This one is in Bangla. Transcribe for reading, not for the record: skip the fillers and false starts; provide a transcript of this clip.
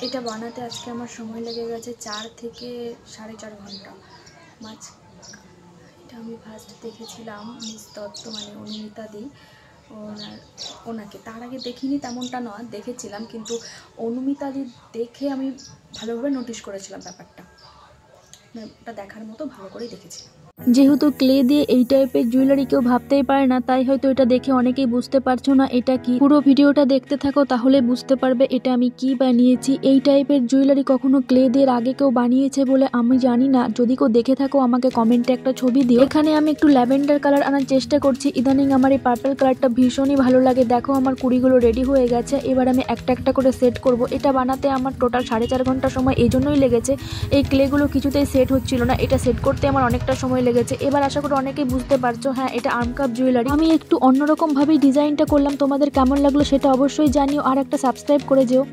এটা বানাতে আজকে আমার সময় লেগে গেছে 4 থেকে 4.5 ঘন্টা। মাছ এটা আমি ফার্স্ট দেখেছিলাম মিস দত্ত মানে অনুমিতা দি ওনাকে, তার আগে দেখিনি তেমনটা নয়, দেখেছিলাম, কিন্তু অনুমিতা দি দেখে আমি ভালোভাবে নোটিশ করেছিলাম ব্যাপারটা, ওটা দেখার মতো ভালো করেই দেখেছিলাম। যেহেতু ক্লে দিয়ে এই টাইপের জুয়েলারি কেউ ভাবতেই পারে না, তাই হয়তো এটা দেখে অনেকেই বুঝতে পারছো না এটা কি। পুরো ভিডিওটা দেখতে থাকো, তাহলে বুঝতে পারবে এটা আমি কি বানিয়েছি। এই টাইপের জুয়েলারি কখনো ক্লে দিয়ে আগে কেউ বানিয়েছে বলে আমি জানি না, যদি কেউ দেখে থাকো আমাকে কমেন্টে একটা ছবি দিও। এখানে আমি একটু ল্যাভেন্ডার কালার আনার চেষ্টা করছি, ইদানিং আমার এই পার্পল কালারটা ভীষণই ভালো লাগে। দেখো আমার কুড়িগুলো রেডি হয়ে গেছে, এবার আমি একটা একটা করে সেট করব। এটা বানাতে আমার টোটাল 4.5 ঘন্টা সময় এই জন্যই লেগেছে, এই ক্লেগুলো কিছুতেই সেট হচ্ছিল না, এটা সেট করতে আমার অনেকটা সময় লেগেছে। এবার আশা করি অনেকেই বুঝতে পারছো, হ্যাঁ এটা আর্মকাপ জুয়েলারি। আমি একটু অন্যরকম ভাবেই ডিজাইনটা করলাম, তোমাদের কেমন লাগলো সেটা অবশ্যই জানিও, আর একটা সাবস্ক্রাইব করে যেও।